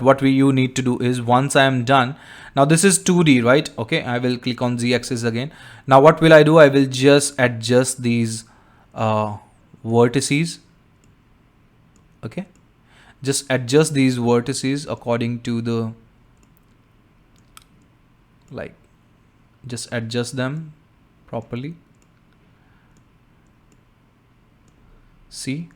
what you need to do is, once I am done, now this is 2D, right? Okay, I will click on Z axis again. Now what will I do? I will just adjust these vertices. Okay, just adjust these vertices according to the, like, just adjust them properly. See,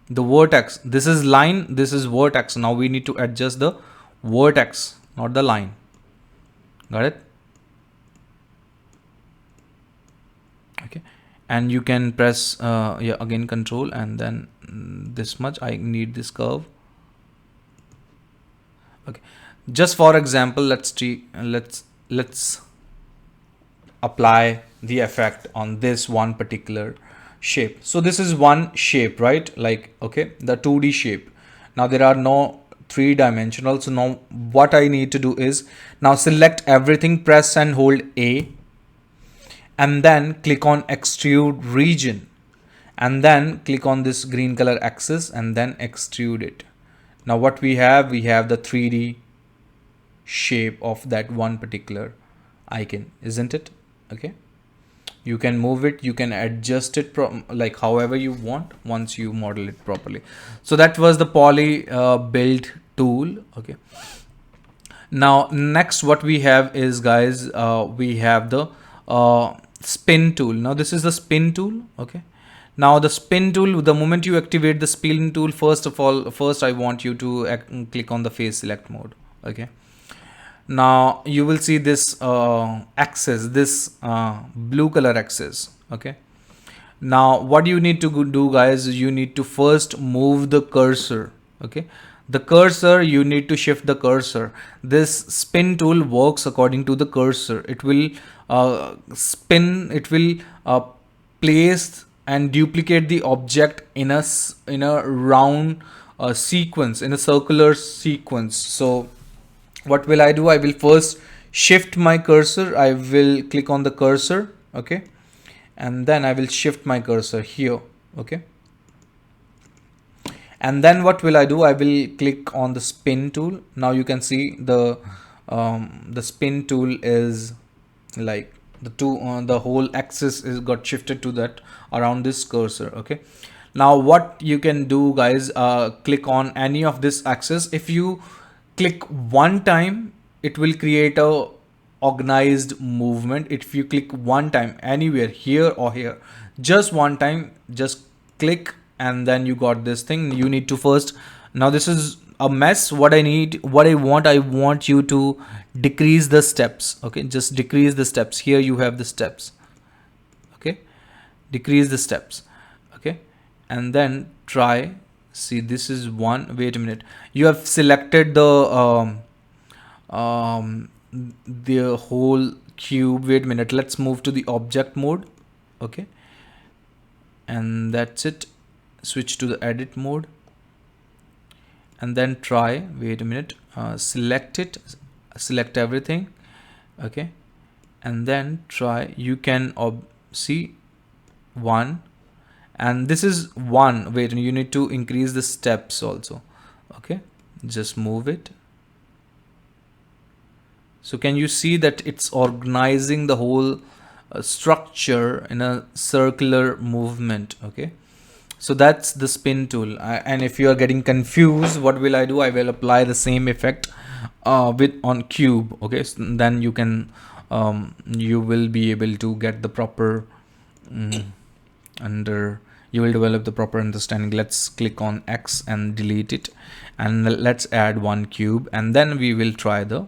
the vertex, this is line, this is vertex. Now we need to adjust the vertex, not the line. Got it? Okay, and you can press yeah, again control, and then this much. I need this curve. Okay, just for example, let's apply the effect on this one particular shape. So this is one shape, right? Like, okay, the 2D shape. Now there are no 3-dimensional. So now what I need to do is, now select everything, press and hold A, and then click on extrude region, and then click on this green color axis and then extrude it. Now what we have the 3D shape of that one particular icon, isn't it? Okay, you can move it, you can adjust it like however you want once you model it properly. So that was the poly build tool. Okay, now next what we have is, guys, we have the spin tool. Now this is the spin tool. Okay, now the spin tool, the moment you activate the spin tool, first I want you to click on the phase select mode. Okay, now you will see this axis, this blue color axis. Okay, now what you need to do, guys, you need to first move the cursor. Okay, the cursor, you need to shift the cursor. This spin tool works according to the cursor. It will spin, it will place and duplicate the object in a round sequence, in a circular sequence. So what will I do? I will first shift my cursor. I will click on the cursor. Okay, and then I will shift my cursor here. Okay, and then what will I do? I will click on the spin tool. Now you can see the spin tool is like the whole axis is got shifted to that around this cursor. Okay, now what you can do, guys, click on any of this axis. If you click one time, it will create a organized movement. If you click one time anywhere, here or here, just one time, just click, and then you got this thing. You need to first, now this is a mess. What I want you to decrease the steps. Okay, just decrease the steps. Here you have the steps. Okay, decrease the steps. Okay, and then try, see, this is one. Wait a minute, you have selected the whole cube. Wait a minute, let's move to the object mode. Okay, and that's it. Switch to the edit mode, and then try, wait a minute, select it, select everything. Okay, and then try, you can see one, and this is one. Wait, you need to increase the steps also. Okay, just move it. So can you see that it's organizing the whole structure in a circular movement? Okay, so that's the spin tool. And if you are getting confused, what will I do? I will apply the same effect on cube. Okay, so then you can you will be able to get the proper you will develop the proper understanding. Let's click on X and delete it, and let's add one cube, and then we will try the,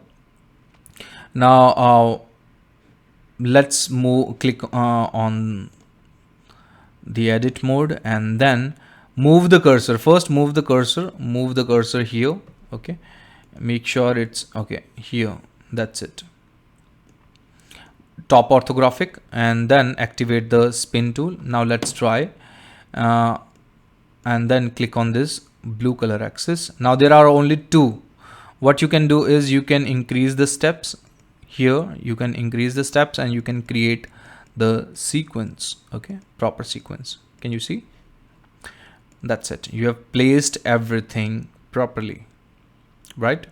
now let's click on the edit mode, and then move the cursor. First move the cursor here. Okay, make sure it's okay here. That's it, top orthographic, and then activate the spin tool. Now let's try, and then click on this blue color axis. Now there are only two. What you can do is you can increase the steps here. You can increase the steps, and you can create the sequence. Okay, proper sequence. Can you see? That's it. You have placed everything properly, right?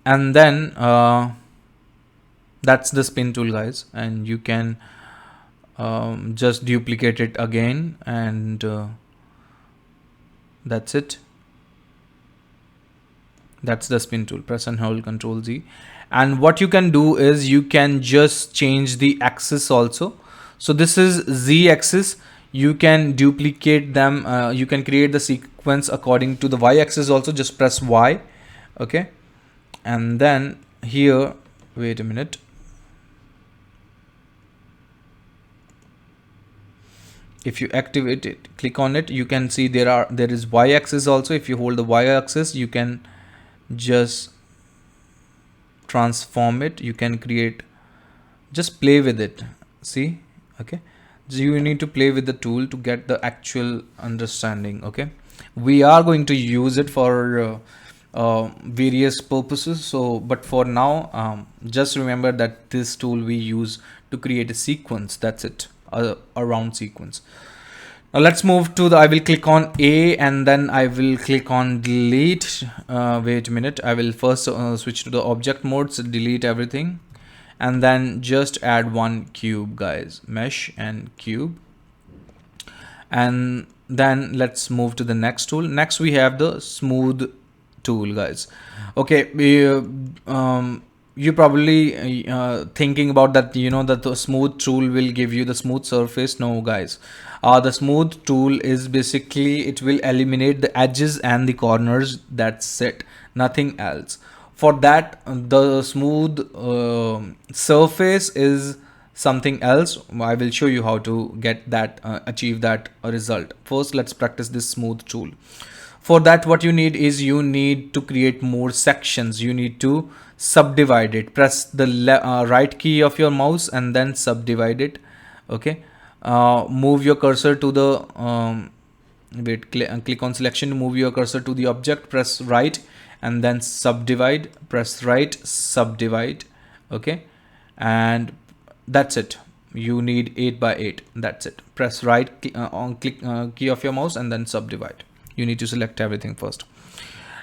And then that's the spin tool, guys, and you can just duplicate it again, and that's it. That's the spin tool. Press and hold Control Z, and what you can do is you can just change the axis also. So this is Z axis. You can duplicate them. You can create the sequence according to the Y axis also. Just press Y, okay, and then here, wait a minute. If you activate it, click on it, you can see there is Y axis also. If you hold the Y axis, you can just transform it. You can create, just play with it, see, okay. So you need to play with the tool to get the actual understanding, okay. We are going to use it for various purposes, so but for now just remember that this tool we use to create a sequence. That's it, a round sequence. Now let's move to the, I will click on A and then I will click on delete. Wait a minute, I will first switch to the object mode, so delete everything, and then just add one cube, guys, mesh and cube. And then let's move to the next tool. Next we have the smooth tool, guys. Okay, you probably thinking about that, you know, that the smooth tool will give you the smooth surface. No, guys, the smooth tool is basically, it will eliminate the edges and the corners. That's it, nothing else. For that, the smooth surface is something else. I will show you how to get that, achieve that result. First, let's practice this smooth tool. For that, what you need is you need to create more sections. You need to subdivide it. Press the right key of your mouse and then subdivide it, okay. Move your cursor to the click on selection to move your cursor to the object, press right and then subdivide, press right, subdivide, okay, and that's it. You need 8 by 8. That's it. Press right on key of your mouse and then subdivide. You need to select everything first.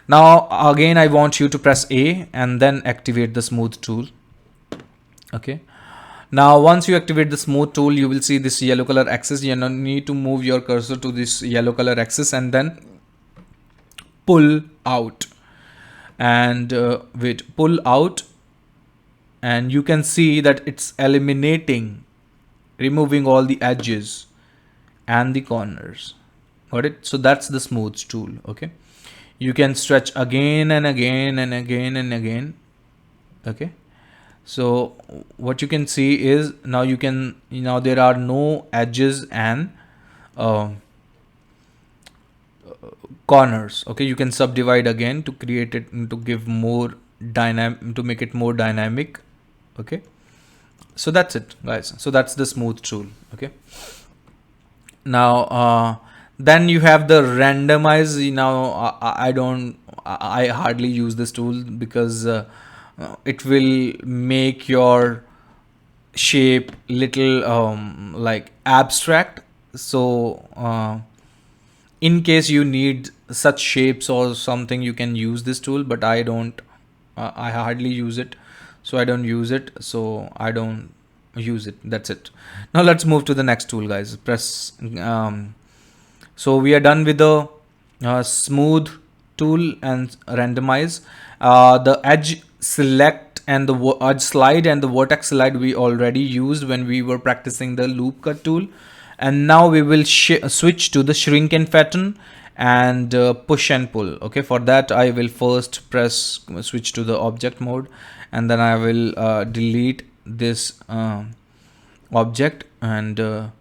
Now again, I want you to press A and then activate the smooth tool, okay. Now once you activate the smooth tool, you will see this yellow color axis. You need to move your cursor to this yellow color axis and then pull out, and pull out, and you can see that it's eliminating, removing all the edges and the corners. Got it? So that's the smooth tool, okay. You can stretch again and again and again and again, okay. So what you can see is now there are no edges and corners, okay. You can subdivide again to create it, to give more dynamic, to make it more dynamic, okay. So that's it, guys. So that's the smooth tool, okay. Now then you have the randomize. Now I hardly use this tool because it will make your shape little like abstract. So in case you need such shapes or something, you can use this tool, but I don't, I hardly use it, so I don't use it, so I don't use it. That's it. Now let's move to the next tool, guys. Press so we are done with the smooth tool and randomize. The edge select and the edge slide and the vertex slide we already used when we were practicing the loop cut tool, and now we will switch to the shrink and fatten and push and pull, okay. For that, I will first switch to the object mode, and then I will delete this object, and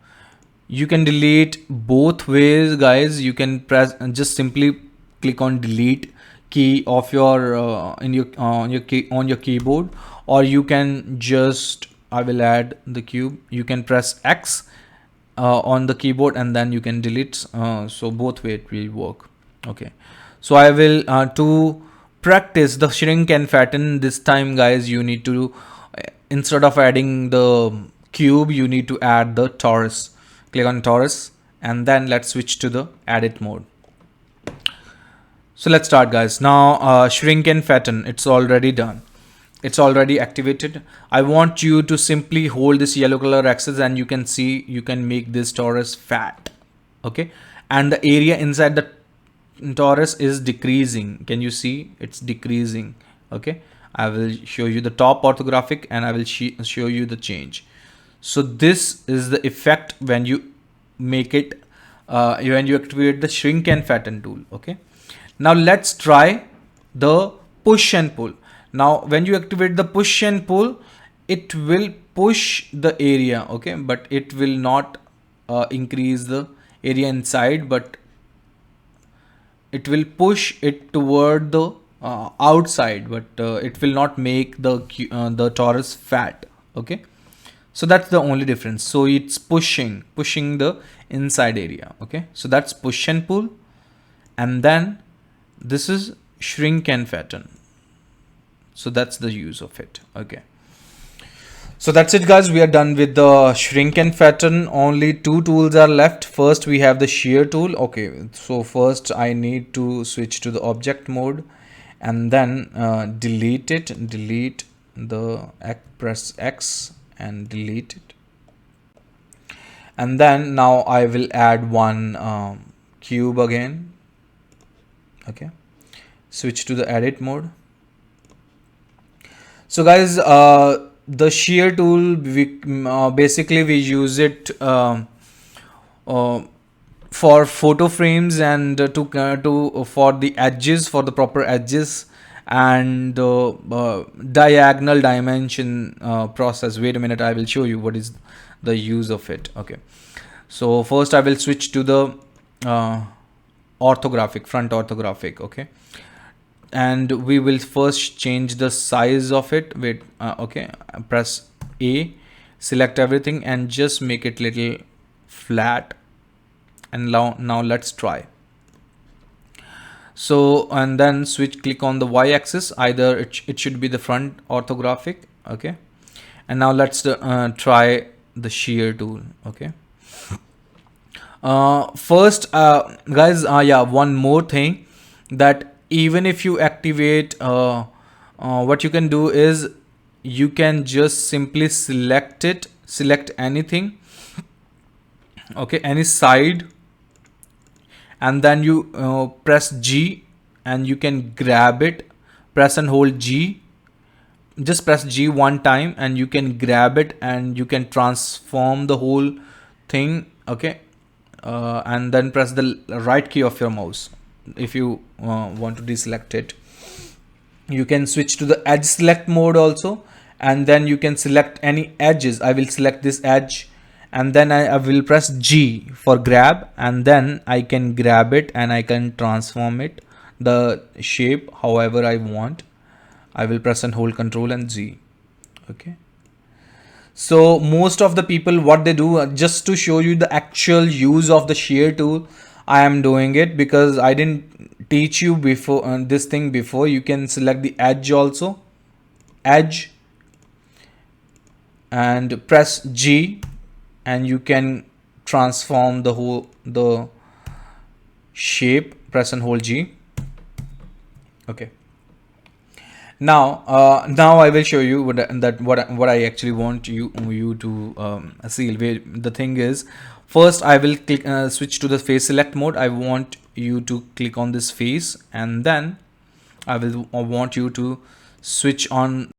you can delete both ways, guys. You can press and just simply click on delete key of your on your keyboard, or you can just, I will add the cube, you can press X on the keyboard and then you can delete. So both way it will work, okay. So I will to practice the shrink and fatten this time, guys, you need to instead of adding the cube, you need to add the torus. Click on torus and then let's switch to the edit mode. So let's start, guys. Now shrink and fatten, it's already done, it's already activated. I want you to simply hold this yellow color axis, and you can see you can make this torus fat. Okay, and the area inside the torus is decreasing. Can you see it's decreasing? Okay, I will show you the top orthographic and I will show you the change. So this is the effect when you make it when you activate the shrink and fatten tool. Okay, now let's try the push and pull. Now when you activate the push and pull, it will push the area, okay, but it will not increase the area inside, but it will push it toward the outside, but it will not make the torus fat. Okay, so that's the only difference. So it's pushing the inside area. Okay, so that's push and pull, and then this is shrink and fatten. So that's the use of it. Okay, so that's it, guys. We are done with the shrink and fatten. Only two tools are left. First we have the shear tool. Okay, so first I need to switch to the object mode, and then delete the press X and delete it. And then now I will add one cube again. Okay, switch to the edit mode. So guys, the shear tool, basically we use it for photo frames and for the edges, for the proper edges, and diagonal dimension process. Wait a minute, I will show you what is the use of it. Okay, so first I will switch to the orthographic, front orthographic. Okay, and we will first change the size of it. Wait, okay, press A, select everything and just make it little flat. And now let's try. So, and then click on the Y axis, either it should be the front orthographic. Okay, and now let's try the shear tool. Okay, first guys, yeah, one more thing, that even if you activate what you can do is you can just simply select anything, okay, any side, and then you press G and you can grab it. Press and hold G, just press G one time and you can grab it and you can transform the whole thing. Okay, and then press the right key of your mouse. If you want to deselect it, you can switch to the edge select mode also, and then you can select any edges. I will select this edge, and then I will press G for grab, and then I can grab it and I can transform it, the shape, however I want. I will press and hold Control and Z. Okay, so most of the people, what they do, just to show you the actual use of the shear tool, I am doing it because I didn't teach you before this thing before. You can select the edge also, edge, and press G, and you can transform the shape. Press and hold G. Okay, now I will show you what I actually want you to see. The thing is, first I will click switch to the face select mode. I want you to click on this face, and then I want you to switch on